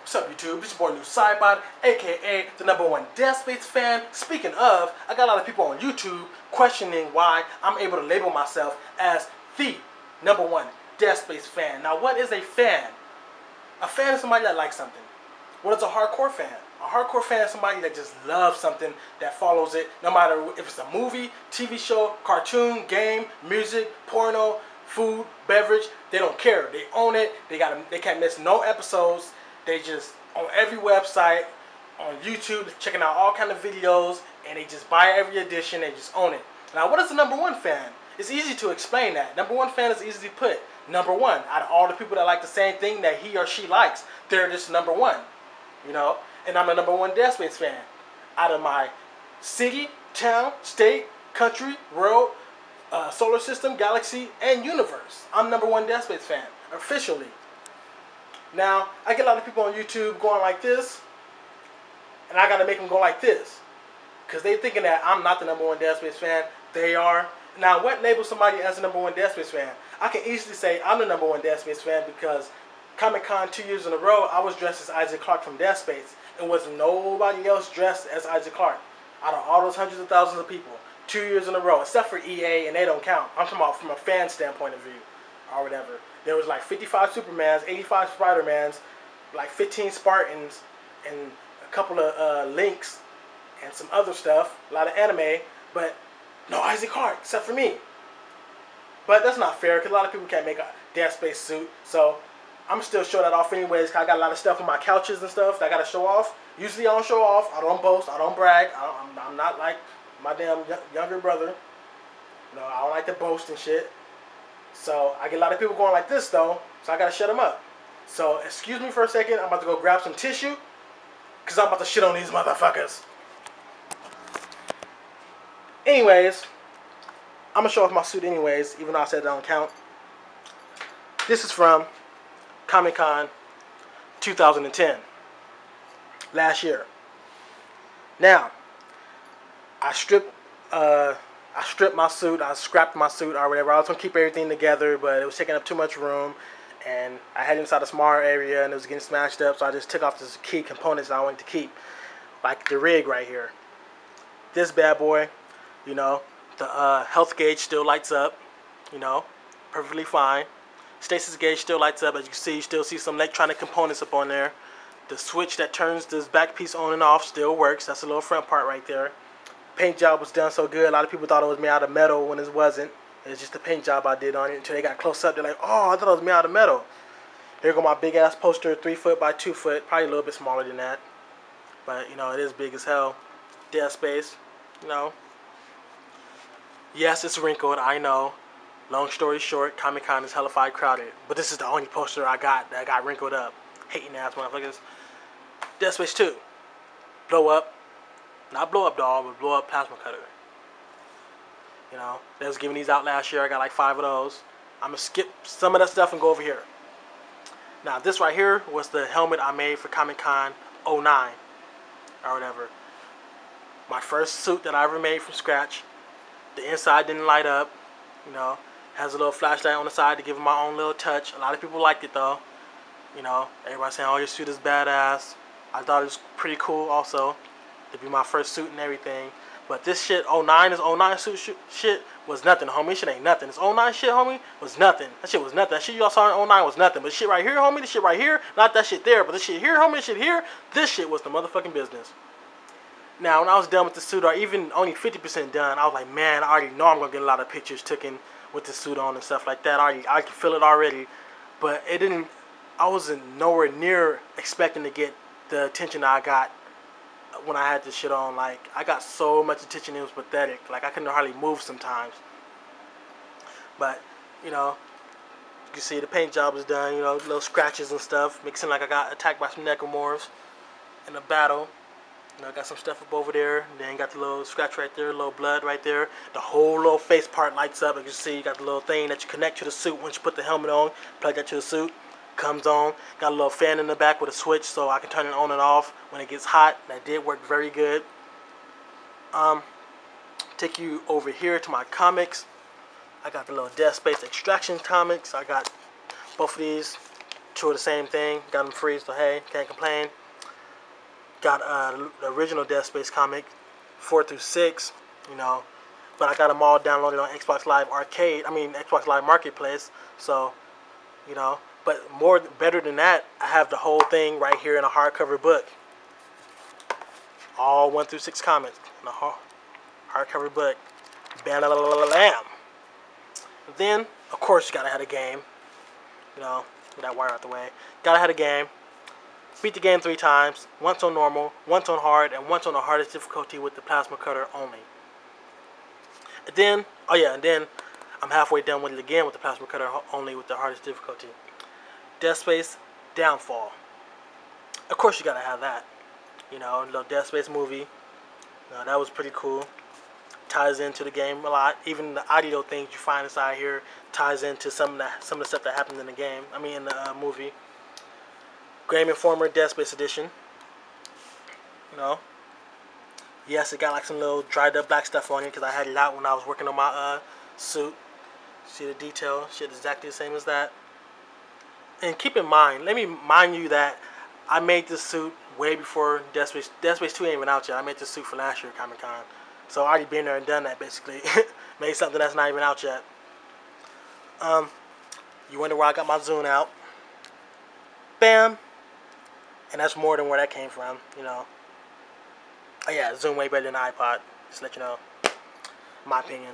What's up, YouTube? It's your boy New Sidebot, aka the #1 Dead Space fan. Speaking of, I got a lot of people on YouTube questioning why I'm able to label myself as the #1 Dead Space fan. Now, what is a fan? A fan is somebody that likes something. What is a hardcore fan? A hardcore fan is somebody that just loves something, that follows it, no matter if it's a movie, TV show, cartoon, game, music, porno, food, beverage. They don't care. They own it. They can't miss no episodes. They just on every website, on YouTube, checking out all kind of videos, and they just buy every edition. They just own it. Now, what is the #1 fan? It's easy to explain that. #1 fan is easy to put. #1 out of all the people that like the same thing that he or she likes, they're just #1. You know, and I'm a #1 Dead Space fan. Out of my city, town, state, country, world, solar system, galaxy, and universe, I'm #1 Dead Space fan officially. Now, I get a lot of people on YouTube going like this, and I got to make them go like this, because they thinking that I'm not the #1 Dead Space fan. They are. Now, what labels somebody as the #1 Dead Space fan? I can easily say I'm the #1 Dead Space fan because Comic-Con 2 years in a row, I was dressed as Isaac Clarke from Dead Space. It was nobody else dressed as Isaac Clarke out of all those hundreds of thousands of people. 2 years in a row, except for EA, and they don't count. I'm talking about from a fan standpoint of view, or whatever. There was like 55 Supermans, 85 Spider-Mans, like 15 Spartans, and a couple of Links, and some other stuff, a lot of anime, but no Isaac Clarke, except for me. But that's not fair, because a lot of people can't make a Dead Space suit, so I'm still show that off anyways, because I got a lot of stuff on my couches and stuff that I got to show off. Usually I don't show off, I don't boast, I don't brag, I'm not like my damn younger brother. No, I don't like to boast and shit. So I get a lot of people going like this though, so I gotta shut them up. So excuse me for a second, I'm about to go grab some tissue, because I'm about to shit on these motherfuckers. Anyways, I'm gonna show off my suit anyways, even though I said that don't count. This is from Comic-Con 2010, last year. Now, I stripped my suit, I scrapped my suit or whatever. I was going to keep everything together, but it was taking up too much room, and I had it inside a smaller area, and it was getting smashed up, so I just took off the key components that I wanted to keep, like the rig right here. This bad boy, you know, the health gauge still lights up, you know, perfectly fine. Stasis gauge still lights up. As you can see, you still see some electronic components up on there. The switch that turns this back piece on and off still works. That's a little front part right there. Paint job was done so good, a lot of people thought it was made out of metal when it wasn't. It was just the paint job I did on it until they got close up. They're like, oh, I thought it was made out of metal. Here go my big ass poster, 3 foot by 2 foot, probably a little bit smaller than that. But, you know, it is big as hell. Dead Space, you know. Yes, it's wrinkled, I know. Long story short, Comic-Con is hellified crowded. But this is the only poster I got that got wrinkled up. Hating ass motherfuckers. Dead Space 2. Blow up. Not blow up doll, but blow up plasma cutter. You know, they was giving these out last year. I got like 5 of those. I'm going to skip some of that stuff and go over here. Now, this right here was the helmet I made for Comic-Con 09. Or whatever. My first suit that I ever made from scratch. The inside didn't light up. You know, has a little flashlight on the side to give it my own little touch. A lot of people liked it though. You know, everybody saying, oh, your suit is badass. I thought it was pretty cool also to be my first suit and everything. But this shit, 09 is 09 suit shit was nothing, homie. Shit ain't nothing. This 09 shit, homie, was nothing. That shit was nothing. That shit y'all saw in 09 was nothing. But shit right here, homie, this shit right here, not that shit there, but this shit here, homie, this shit here, this shit was the motherfucking business. Now, when I was done with the suit, or even only 50% done, I was like, man, I already know I'm going to get a lot of pictures taken with the suit on and stuff like that. I can feel it already. But it didn't, I wasn't nowhere near expecting to get the attention I got when I had this shit on. Like, I got so much attention, it was pathetic. Like, I couldn't hardly move sometimes. But, you know, you can see the paint job was done, you know, little scratches and stuff. Makes it seem like I got attacked by some necromorphs in a battle. You know, I got some stuff up over there, and then got the little scratch right there, a little blood right there. The whole little face part lights up. As you see, you got the little thing that you connect to the suit once you put the helmet on. Plug that to the suit, comes on. Got a little fan in the back with a switch so I can turn it on and off when it gets hot. That did work very good. Take you over here to my comics. I got the little Dead Space Extraction comics. I got both of these. two of the same thing. Got them free, so hey, can't complain. Got the original Dead Space comic, 4 through 6, you know. But I got them all downloaded on Xbox Live Arcade. Xbox Live Marketplace. So, you know. But better than that, I have the whole thing right here in a hardcover book. All 1 through 6 comics in a hardcover book. Bam. Then, of course, you gotta have a game. You know, with that wire out the way. Gotta have a game. Beat the game 3 times. Once on normal, once on hard, and once on the hardest difficulty with the plasma cutter only. And then, and then I'm halfway done with it again with the plasma cutter only with the hardest difficulty. Dead Space Downfall. Of course, you gotta have that. You know, a little Dead Space movie. That was pretty cool. Ties into the game a lot. Even the audio things you find inside here ties into some of the stuff that happened in the game. In the movie. Game Informer Dead Space Edition. You know. Yes, it got like some little dried up black stuff on it because I had it out when I was working on my suit. See the detail? Shit, exactly the same as that. And keep in mind, let me mind you that I made this suit way before Dead Space 2 ain't even out yet. I made this suit for last year Comic Con. So I already been there and done that basically. Made something that's not even out yet. You wonder where I got my Zune out. Bam. And that's more than where that came from, you know. Oh yeah, Zune way better than iPod. Just to let you know. My opinion.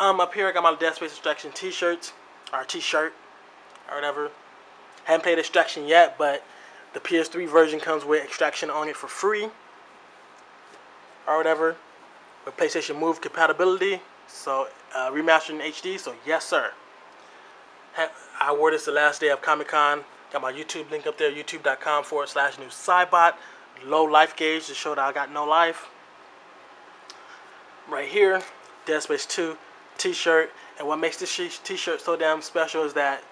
Up here I got my Dead Space Extraction t-shirts. Or t-shirt. Or whatever. Haven't played Extraction yet, but the PS3 version comes with Extraction on it for free. Or whatever. With PlayStation Move compatibility. So, remastered in HD. So, yes, sir. I wore this the last day of Comic Con. Got my YouTube link up there. YouTube.com/NewScybot. Low life gauge to show that I got no life. Right here. Dead Space 2 t-shirt. And what makes this t-shirt so damn special is that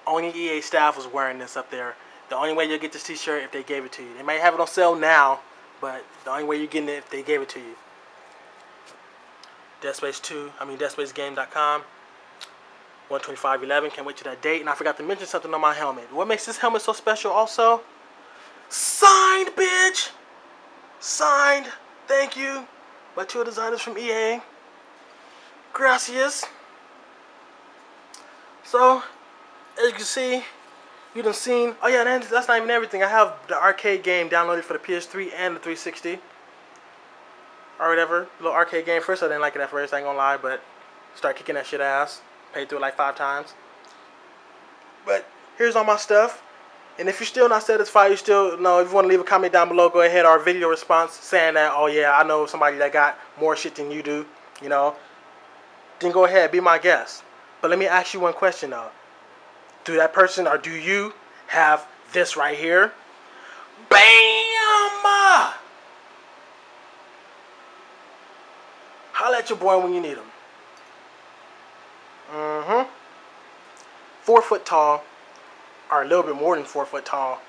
only EA staff was wearing this up there. The only way you'll get this t-shirt if they gave it to you. They might have it on sale now, but the only way you're getting it if they gave it to you. DeadSpaceGame.com. 125/11. Can't wait to that date. And I forgot to mention something on my helmet. What makes this helmet so special also? Signed, bitch! Signed. Thank you. By 2 designers from EA. Gracias. So, as you can see, you done seen. Oh yeah, that's not even everything. I have the arcade game downloaded for the PS3 and the 360. Or whatever. Little arcade game. First I didn't like it at first, I ain't gonna lie, but start kicking that shit ass. Paid through it like 5 times. But here's all my stuff. And if you're still not satisfied, if you want to leave a comment down below, go ahead, or a video response saying that, oh yeah, I know somebody that got more shit than you do, you know. Then go ahead, be my guest. But let me ask you one question though. Do that person, or do you have this right here? BAM! Holla at your boy when you need him. 4 foot tall, or a little bit more than 4 foot tall,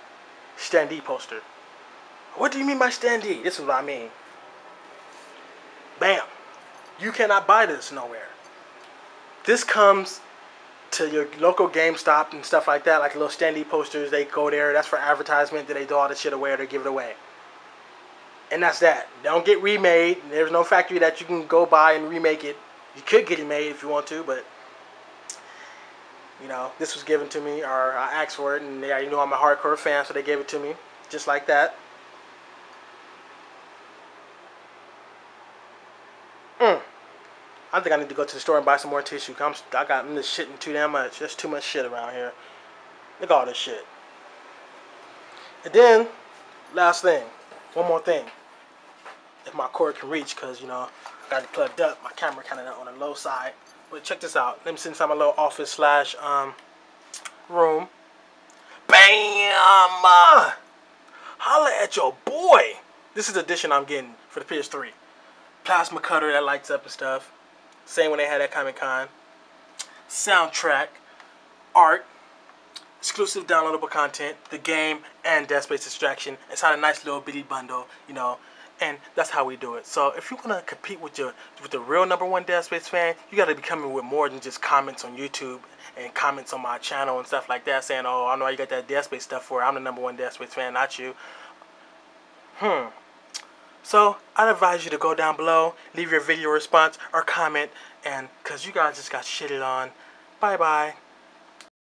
standee poster. What do you mean by standee? This is what I mean. Bam! You cannot buy this nowhere. This comes to your local GameStop and stuff like that, like little standee posters. They go there. That's for advertisement. Then they do all the shit away or they give it away. And that's that. They don't get remade. There's no factory that you can go buy and remake it. You could get it made if you want to, but you know, this was given to me, or I asked for it, and they already know I'm a hardcore fan, so they gave it to me, just like that. I think I need to go to the store and buy some more tissue. I got this shit too damn much. There's too much shit around here. Look at all this shit. And then, last thing, one more thing. If my cord can reach, because, you know, I got it plugged up. My camera kind of on the low side. But check this out. Let me sit inside my little office / room. BAM! Holla at your boy. This is the edition I'm getting for the PS3. Plasma cutter that lights up and stuff. Same when they had that Comic Con. Soundtrack. Art. Exclusive downloadable content. The game and Dead Space Extraction. It's had a nice little bitty bundle. You know, And that's how we do it. So if you want to compete with the real #1 Dead Space fan, you got to be coming with more than just comments on YouTube and comments on my channel and stuff like that, saying, "Oh, I know you got that Dead Space stuff for. I'm the #1 Dead Space fan, not you." So I'd advise you to go down below, leave your video response or comment, and because you guys just got shitted on. Bye bye.